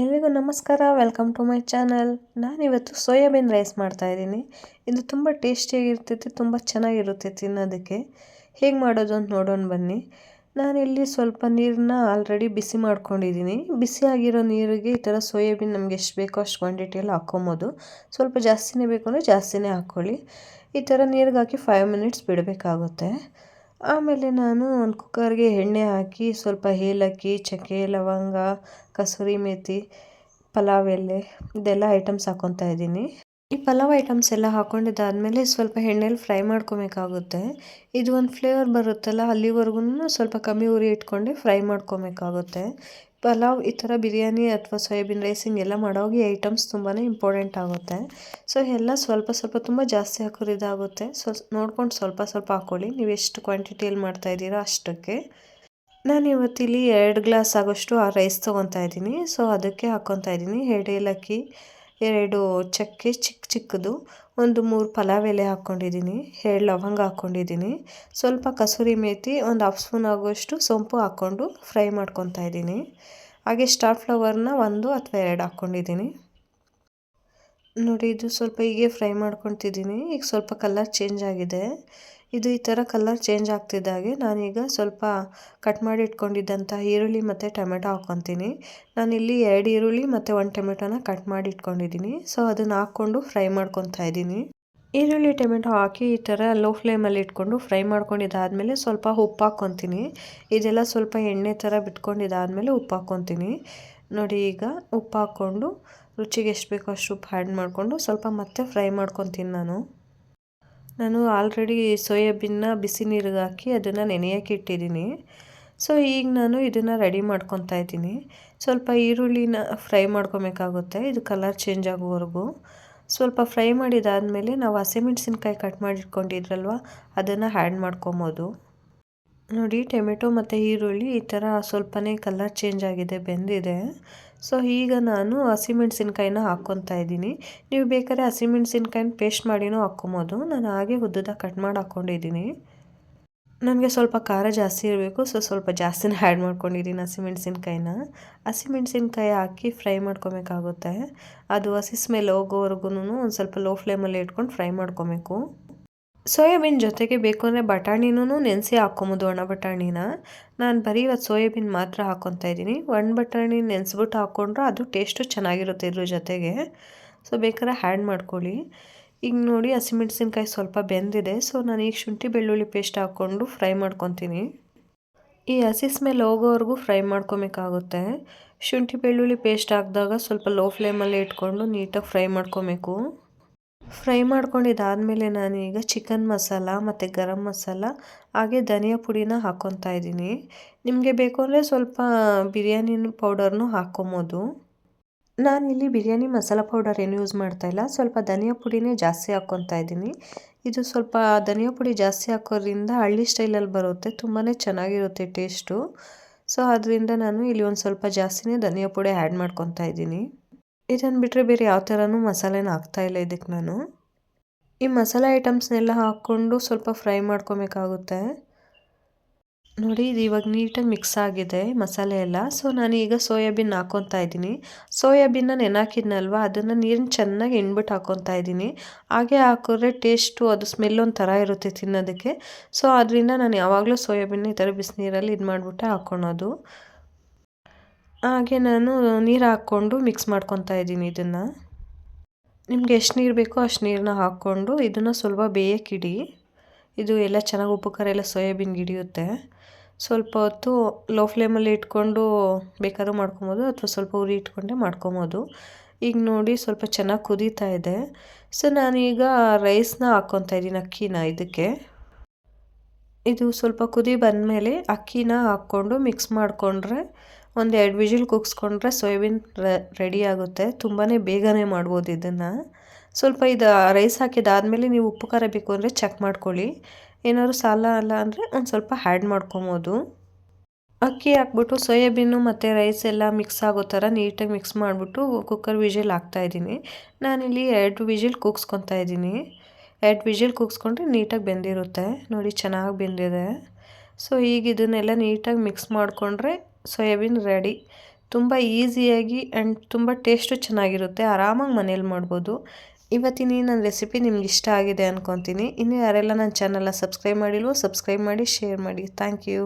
ಎಲ್ರಿಗೂ ನಮಸ್ಕಾರ. Welcome to my channel. ನಾನಿವತ್ತು ಸೋಯಾಬೀನ್ ರೈಸ್ ಮಾಡ್ತಾಯಿದ್ದೀನಿ. ಇದು ತುಂಬ ಟೇಸ್ಟಿಯಾಗಿರ್ತೈತೆ, ತುಂಬ ಚೆನ್ನಾಗಿರುತ್ತೆ ತಿನ್ನೋದಕ್ಕೆ. ಹೇಗೆ ಮಾಡೋದು ಅಂತ ನೋಡೋಣ ಬನ್ನಿ. ನಾನಿಲ್ಲಿ ಸ್ವಲ್ಪ ನೀರನ್ನ ಆಲ್ರೆಡಿ ಬಿಸಿ ಮಾಡ್ಕೊಂಡಿದ್ದೀನಿ. ಬಿಸಿ ಆಗಿರೋ ನೀರಿಗೆ ಈ ಥರ ಸೋಯಾಬೀನ್ ನಮಗೆ ಎಷ್ಟು ಬೇಕೋ ಅಷ್ಟು ಕ್ವಾಂಟಿಟಿಯಲ್ಲಿ ಹಾಕ್ಕೊಬೋದು. ಸ್ವಲ್ಪ ಜಾಸ್ತಿನೇ ಬೇಕು ಅಂದರೆ ಜಾಸ್ತಿನೇ ಹಾಕ್ಕೊಳ್ಳಿ. ಈ ಥರ ನೀರಿಗೆ ಹಾಕಿ 5 ಮಿನಿಟ್ಸ್ ಬಿಡಬೇಕಾಗುತ್ತೆ. ಆಮೇಲೆ ನಾನು ಒಂದು ಕುಕ್ಕರ್ಗೆ ಎಣ್ಣೆ ಹಾಕಿ ಸ್ವಲ್ಪ ಏಲಕ್ಕಿ, ಚಕ್ಕೆ, ಲವಂಗ, ಕಸೂರಿ ಮೇಥಿ, ಪಲಾವ್ ಎಲೆ ಇದೆಲ್ಲ ಐಟಮ್ಸ್ ಹಾಕ್ಕೊತಾ ಇದ್ದೀನಿ. ಈ ಪಲಾವ್ ಐಟಮ್ಸ್ ಎಲ್ಲ ಹಾಕ್ಕೊಂಡಿದ್ದಾದಮೇಲೆ ಸ್ವಲ್ಪ ಎಣ್ಣೆಲಿ ಫ್ರೈ ಮಾಡ್ಕೊಬೇಕಾಗುತ್ತೆ. ಇದು ಒಂದು ಫ್ಲೇವರ್ ಬರುತ್ತಲ್ಲ, ಅಲ್ಲಿವರೆಗೂ ಸ್ವಲ್ಪ ಕಮ್ಮಿ ಉರಿ ಇಟ್ಕೊಂಡು ಫ್ರೈ ಮಾಡ್ಕೊಬೇಕಾಗುತ್ತೆ. ಪಲಾವ್ ಈ ಥರ ಬಿರಿಯಾನಿ ಅಥವಾ ಸೋಯಾಬೀನ್ ರೈಸ್ ಹಿಂಗೆಲ್ಲ ಮಾಡೋವಾಗ ಈ ಐಟಮ್ಸ್ ತುಂಬಾ ಇಂಪಾರ್ಟೆಂಟ್ ಆಗುತ್ತೆ. ಸೊ ಎಲ್ಲ ಸ್ವಲ್ಪ ಸ್ವಲ್ಪ ತುಂಬ ಜಾಸ್ತಿ ಹಾಕೋರು ಇದಾಗುತ್ತೆ. ನೋಡ್ಕೊಂಡು ಸ್ವಲ್ಪ ಸ್ವಲ್ಪ ಹಾಕ್ಕೊಳ್ಳಿ. ನೀವು ಎಷ್ಟು ಕ್ವಾಂಟಿಟಿಯಲ್ಲಿ ಮಾಡ್ತಾಯಿದ್ದೀರಾ ಅಷ್ಟಕ್ಕೆ. ನಾನು ಇವತ್ತಿಲ್ಲಿ 2 ಗ್ಲಾಸ್ ಆಗೋಷ್ಟು ಆ ರೈಸ್ ತೊಗೊತಾ ಇದ್ದೀನಿ. ಸೊ ಅದಕ್ಕೆ ಹಾಕ್ಕೊತಾ ಇದ್ದೀನಿ 2 ಏಲಕ್ಕಿ, 2 ಚಕ್ಕೆ ಚಿಕ್ಕದು, ಒಂದು 3 ಪಲಾವ್ ಎಲೆ ಹಾಕ್ಕೊಂಡಿದ್ದೀನಿ, 2 ಲವಂಗ ಹಾಕ್ಕೊಂಡಿದ್ದೀನಿ, ಸ್ವಲ್ಪ ಕಸೂರಿ ಮೇಥಿ, ಒಂದು 1/2 ಸ್ಪೂನ್ ಆಗೋಷ್ಟು ಸೊಂಪು ಹಾಕ್ಕೊಂಡು ಫ್ರೈ ಮಾಡ್ಕೊತಾ ಇದ್ದೀನಿ. ಹಾಗೆ ಸ್ಟಾರ್ ಫ್ಲವರ್ನ 1 ಅಥವಾ 2 ಹಾಕ್ಕೊಂಡಿದ್ದೀನಿ. ನೋಡಿ, ಇದು ಸ್ವಲ್ಪ ಹೀಗೆ ಫ್ರೈ ಮಾಡ್ಕೊತಿದ್ದೀನಿ. ಈಗ ಸ್ವಲ್ಪ ಕಲರ್ ಚೇಂಜ್ ಆಗಿದೆ. ಇದು ಈ ಥರ ಕಲರ್ ಚೇಂಜ್ ಆಗ್ತಿದ್ದಾಗೆ ನಾನೀಗ ಸ್ವಲ್ಪ ಕಟ್ ಮಾಡಿ ಇಟ್ಕೊಂಡಿದ್ದಂಥ ಈರುಳ್ಳಿ ಮತ್ತು ಟೊಮೆಟೊ ಹಾಕ್ಕೊತೀನಿ. ನಾನಿಲ್ಲಿ 2 ಈರುಳ್ಳಿ ಮತ್ತು 1 ಟೊಮೆಟೊನ ಕಟ್ ಮಾಡಿ ಇಟ್ಕೊಂಡಿದ್ದೀನಿ. ಸೊ ಅದನ್ನು ಹಾಕ್ಕೊಂಡು ಫ್ರೈ ಮಾಡ್ಕೊತಾ ಇದ್ದೀನಿ. ಈರುಳ್ಳಿ ಟೊಮೆಟೊ ಹಾಕಿ ಈ ಥರ ಲೋ ಫ್ಲೇಮಲ್ಲಿ ಇಟ್ಕೊಂಡು ಫ್ರೈ ಮಾಡ್ಕೊಂಡಿದ್ದಾದಮೇಲೆ ಸ್ವಲ್ಪ ಉಪ್ಪು ಹಾಕ್ಕೊತೀನಿ. ಇದೆಲ್ಲ ಸ್ವಲ್ಪ ಎಣ್ಣೆ ಥರ ಬಿಟ್ಕೊಂಡಿದ್ದಾದಮೇಲೆ ಉಪ್ಪು ಹಾಕ್ಕೊತೀನಿ. ನೋಡಿ, ಈಗ ಉಪ್ಪು ಹಾಕ್ಕೊಂಡು ರುಚಿಗೆ ಎಷ್ಟು ಬೇಕೋ ಅಷ್ಟು ಉಪ್ಪು ಆ್ಯಡ್ ಮಾಡಿಕೊಂಡು ಸ್ವಲ್ಪ ಮತ್ತೆ ಫ್ರೈ ಮಾಡ್ಕೊತೀನಿ. ನಾನು ಆಲ್ರೆಡಿ ಸೋಯಾಬೀನ್ನ ಬಿಸಿ ನೀರಿಗೆ ಹಾಕಿ ಅದನ್ನು ನೆನೆಯೋಕೆ ಇಟ್ಟಿದ್ದೀನಿ. ಸೊ ಈಗ ನಾನು ಇದನ್ನು ರೆಡಿ ಮಾಡ್ಕೊತಾ ಇದ್ದೀನಿ. ಸ್ವಲ್ಪ ಈರುಳ್ಳಿನ ಫ್ರೈ ಮಾಡ್ಕೊಬೇಕಾಗುತ್ತೆ, ಇದು ಕಲರ್ ಚೇಂಜ್ ಆಗೋವರೆಗೂ. ಸ್ವಲ್ಪ ಫ್ರೈ ಮಾಡಿದಾದಮೇಲೆ ನಾವು ಹಸಿಮೆಣ್ಸಿನ್ಕಾಯಿ ಕಟ್ ಮಾಡಿ ಇಟ್ಕೊಂಡಿದ್ರಲ್ವ, ಅದನ್ನು ಆ್ಯಡ್ ಮಾಡ್ಕೊಬೋದು. ನೋಡಿ, ಟೊಮೆಟೊ ಮತ್ತು ಈರುಳ್ಳಿ ಈ ಥರ ಸ್ವಲ್ಪನೇ ಕಲರ್ ಚೇಂಜ್ ಆಗಿದೆ, ಬೆಂದಿದೆ. ಸೊ ಈಗ ನಾನು ಹಸಿಮೆಣ್ಸಿನ್ಕಾಯಿನ ಹಾಕ್ಕೊತಾ ಇದ್ದೀನಿ. ನೀವು ಬೇಕಾದ್ರೆ ಹಸಿಮೆಣ್ಸಿನ್ಕಾಯಿನ ಪೇಸ್ಟ್ ಮಾಡಿನೂ ಹಾಕ್ಕೊಬೋದು. ನಾನು ಹಾಗೆ ಉದ್ದದ ಕಟ್ ಮಾಡಿ ಹಾಕ್ಕೊಂಡಿದ್ದೀನಿ. ನನಗೆ ಸ್ವಲ್ಪ ಖಾರ ಜಾಸ್ತಿ ಇರಬೇಕು, ಸೊ ಸ್ವಲ್ಪ ಜಾಸ್ತಿನೇ ಆ್ಯಡ್ ಮಾಡ್ಕೊಂಡಿದ್ದೀನಿ ಹಸಿಮೆಣ್ಸಿನ್ಕಾಯಿನ. ಹಸಿಮೆಣ್ಸಿನ್ಕಾಯಿ ಹಾಕಿ ಫ್ರೈ ಮಾಡ್ಕೊಬೇಕಾಗುತ್ತೆ. ಅದು ಹಸಿ ಸ್ಮೆಲ್ ಹೋಗೋವರೆಗೂ ಒಂದು ಸ್ವಲ್ಪ ಲೋ ಫ್ಲೇಮಲ್ಲಿ ಇಟ್ಕೊಂಡು ಫ್ರೈ ಮಾಡ್ಕೊಬೇಕು. ಸೋಯಾಬೀನ್ ಜೊತೆಗೆ ಬೇಕು ಅಂದರೆ ಬಟಾಣಿನೂ ನೆನೆಸಿ ಹಾಕ್ಕೊಬೋದು, ಒಣ ಬಟಾಣಿನ. ನಾನು ಬರೀ ಇವತ್ತು ಸೋಯಾಬೀನ್ ಮಾತ್ರ ಹಾಕ್ಕೊತಾ ಇದ್ದೀನಿ. ಒಣ ಬಟಾಣಿ ನೆನೆಸ್ಬಿಟ್ಟು ಹಾಕ್ಕೊಂಡ್ರೆ ಅದು ಟೇಸ್ಟು ಚೆನ್ನಾಗಿರುತ್ತೆ ಇದ್ರ ಜೊತೆಗೆ. ಸೊ ಬೇಕಾದ್ರೆ ಆ್ಯಡ್ ಮಾಡ್ಕೊಳ್ಳಿ. ಈಗ ನೋಡಿ, ಹಸಿಮೆಣ್ಸಿನ್ಕಾಯಿ ಸ್ವಲ್ಪ ಬೆಂದಿದೆ. ಸೊ ನಾನು ಈಗ ಶುಂಠಿ ಬೆಳ್ಳುಳ್ಳಿ ಪೇಸ್ಟ್ ಹಾಕ್ಕೊಂಡು ಫ್ರೈ ಮಾಡ್ಕೊತೀನಿ. ಈ ಹಸಿ ಸ್ಮೆಲ್ ಹೋಗೋವರೆಗೂ ಫ್ರೈ ಮಾಡ್ಕೊಬೇಕಾಗುತ್ತೆ. ಶುಂಠಿ ಬೆಳ್ಳುಳ್ಳಿ ಪೇಸ್ಟ್ ಹಾಕಿದಾಗ ಸ್ವಲ್ಪ ಲೋ ಫ್ಲೇಮಲ್ಲಿ ಇಟ್ಕೊಂಡು ನೀಟಾಗಿ ಫ್ರೈ ಮಾಡ್ಕೊಬೇಕು. ಫ್ರೈ ಮಾಡ್ಕೊಂಡಿದ್ದಾದಮೇಲೆ ನಾನೀಗ ಚಿಕನ್ ಮಸಾಲ ಮತ್ತು ಗರಂ ಮಸಾಲ ಹಾಗೆ ಧನಿಯಾ ಪುಡಿನ ಹಾಕ್ಕೊತಾ ಇದ್ದೀನಿ. ನಿಮಗೆ ಬೇಕು ಅಂದರೆ ಸ್ವಲ್ಪ ಬಿರಿಯಾನಿ ಪೌಡರ್ನೂ ಹಾಕ್ಕೊಬೋದು. ನಾನಿಲ್ಲಿ ಬಿರಿಯಾನಿ ಮಸಾಲ ಪೌಡರ್ ಏನು ಯೂಸ್ ಮಾಡ್ತಾಯಿಲ್ಲ, ಸ್ವಲ್ಪ ಧನಿಯಾ ಪುಡಿನೇ ಜಾಸ್ತಿ ಹಾಕ್ಕೊತಾ ಇದ್ದೀನಿ. ಇದು ಸ್ವಲ್ಪ ಧನಿಯಾ ಪುಡಿ ಜಾಸ್ತಿ ಹಾಕೋದ್ರಿಂದ ಹಳ್ಳಿ ಸ್ಟೈಲಲ್ಲಿ ಬರುತ್ತೆ, ತುಂಬಾ ಚೆನ್ನಾಗಿರುತ್ತೆ ಟೇಸ್ಟು. ಸೊ ಅದರಿಂದ ನಾನು ಇಲ್ಲಿ ಒಂದು ಸ್ವಲ್ಪ ಜಾಸ್ತಿನೇ ಧನಿಯಾ ಪುಡಿ ಆ್ಯಡ್ ಮಾಡ್ಕೊತಾ ಇದ್ದೀನಿ. ಇದನ್ನು ಬಿಟ್ಟರೆ ಬೇರೆ ಯಾವ ಥರನೂ ಮಸಾಲೆನ ಹಾಕ್ತಾಯಿಲ್ಲ ಇದಕ್ಕೆ ನಾನು. ಈ ಮಸಾಲೆ ಐಟಮ್ಸ್ನೆಲ್ಲ ಹಾಕ್ಕೊಂಡು ಸ್ವಲ್ಪ ಫ್ರೈ ಮಾಡ್ಕೊಬೇಕಾಗುತ್ತೆ. ನೋಡಿ, ಇದು ಇವಾಗ ನೀಟಾಗಿ ಮಿಕ್ಸ್ ಆಗಿದೆ ಮಸಾಲೆ ಎಲ್ಲ. ಸೊ ನಾನೀಗ ಸೋಯಾಬೀನ್ ಹಾಕ್ಕೊತಾ ಇದ್ದೀನಿ. ಸೋಯಾಬೀನ್ನ ನೆನಾಕಿದ್ನಲ್ವ, ಅದನ್ನು ನೀರನ್ನ ಚೆನ್ನಾಗಿ ಎಣ್ಬಿಟ್ಟು ಹಾಕ್ಕೊತಾ ಇದ್ದೀನಿ. ಹಾಗೆ ಹಾಕಿದ್ರೆ ಟೇಸ್ಟು ಅದು ಸ್ಮೆಲ್ ಒಂಥರ ಇರುತ್ತೆ ತಿನ್ನೋದಕ್ಕೆ. ಸೊ ಅದರಿಂದ ನಾನು ಯಾವಾಗಲೂ ಸೋಯಾಬೀನ್ನ ಈ ಥರ ಬಿಸಿನೀರಲ್ಲಿ ಇದು ಮಾಡಿಬಿಟ್ಟೆ ಹಾಕ್ಕೊಳೋದು. ಹಾಗೆ ನಾನು ನೀರು ಹಾಕ್ಕೊಂಡು ಮಿಕ್ಸ್ ಮಾಡ್ಕೊತಾ ಇದ್ದೀನಿ ಇದನ್ನು. ನಿಮ್ಗೆ ಎಷ್ಟು ನೀರು ಬೇಕೋ ಅಷ್ಟು ನೀರನ್ನ ಹಾಕ್ಕೊಂಡು ಇದನ್ನು ಸ್ವಲ್ಪ ಬೇಯಕ್ಕಿಡಿ. ಇದು ಎಲ್ಲ ಚೆನ್ನಾಗಿ ಉಪ್ಪು ಖಾರ ಎಲ್ಲ ಸೋಯಾಬೀನ್ಗೆ ಹಿಡಿಯುತ್ತೆ. ಸ್ವಲ್ಪ ಹೊತ್ತು ಲೋ ಫ್ಲೇಮಲ್ಲಿ ಇಟ್ಕೊಂಡು ಬೇಕಾದ್ರೂ ಮಾಡ್ಕೊಬೋದು, ಅಥವಾ ಸ್ವಲ್ಪ ಉರಿ ಇಟ್ಕೊಂಡೆ ಮಾಡ್ಕೊಬೋದು. ಈಗ ನೋಡಿ, ಸ್ವಲ್ಪ ಚೆನ್ನಾಗಿ ಕುದೀತಾ ಇದೆ. ಸೊ ನಾನೀಗ ರೈಸ್ನ ಹಾಕ್ಕೊತಾ ಇದ್ದೀನಿ, ಅಕ್ಕಿನ. ಇದಕ್ಕೆ ಇದು ಸ್ವಲ್ಪ ಕುದಿ ಬಂದಮೇಲೆ ಅಕ್ಕಿನ ಹಾಕ್ಕೊಂಡು ಮಿಕ್ಸ್ ಮಾಡಿಕೊಂಡ್ರೆ, ಒಂದು 2 ವಿಜಿಲ್ ಕೂಗಿಸ್ಕೊಂಡ್ರೆ ಸೋಯಾಬೀನ್ ರೆಡಿ ಆಗುತ್ತೆ. ತುಂಬಾ ಬೇಗನೆ ಮಾಡ್ಬೋದು ಇದನ್ನು. ಸ್ವಲ್ಪ ಇದು ರೈಸ್ ಹಾಕಿದಾದಮೇಲೆ ನೀವು ಉಪ್ಪು ಖಾರ ಬೇಕು ಅಂದರೆ ಚೆಕ್ ಮಾಡ್ಕೊಳ್ಳಿ. ಏನಾದ್ರು ಸಾಲ ಅಲ್ಲ ಅಂದರೆ ಒಂದು ಸ್ವಲ್ಪ ಆ್ಯಡ್ ಮಾಡ್ಕೊಬೋದು. ಅಕ್ಕಿ ಹಾಕ್ಬಿಟ್ಟು ಸೋಯಾಬೀನು ಮತ್ತು ರೈಸ್ ಎಲ್ಲ ಮಿಕ್ಸ್ ಆಗೋ ಥರ ನೀಟಾಗಿ ಮಿಕ್ಸ್ ಮಾಡಿಬಿಟ್ಟು ಕುಕ್ಕರ್ ವಿಜಿಲ್ ಹಾಕ್ತಾಯಿದ್ದೀನಿ. ನಾನಿಲ್ಲಿ 2 ವಿಜಿಲ್ ಕೂಗಿಸ್ಕೊತಾ ಇದ್ದೀನಿ. 2 ವಿಜಿಲ್ ಕೂಗಿಸ್ಕೊಂಡ್ರೆ ನೀಟಾಗಿ ಬೆಂದಿರುತ್ತೆ. ನೋಡಿ, ಚೆನ್ನಾಗಿ ಬೆಂದಿದೆ. ಸೊ ಈಗ ಇದನ್ನೆಲ್ಲ ನೀಟಾಗಿ ಮಿಕ್ಸ್ ಮಾಡಿಕೊಂಡ್ರೆ ಸೋಯಾಬೀನ್ ರೆಡಿ. ತುಂಬ ಈಸಿಯಾಗಿ ಆ್ಯಂಡ್ ತುಂಬ ಟೇಸ್ಟು ಚೆನ್ನಾಗಿರುತ್ತೆ. ಆರಾಮಾಗಿ ಮನೇಲಿ ಮಾಡ್ಬೋದು. ಇವತ್ತಿನ ನನ್ನ ರೆಸಿಪಿ ನಿಮ್ಗೆ ಇಷ್ಟ ಆಗಿದೆ ಅಂದ್ಕೊತೀನಿ. ಇನ್ನು ಯಾರೆಲ್ಲ ನನ್ನ ಚಾನಲ್ನ ಸಬ್ಸ್ಕ್ರೈಬ್ ಮಾಡಿಲ್ವೋ ಸಬ್ಸ್ಕ್ರೈಬ್ ಮಾಡಿ, ಶೇರ್ ಮಾಡಿ. Thank you.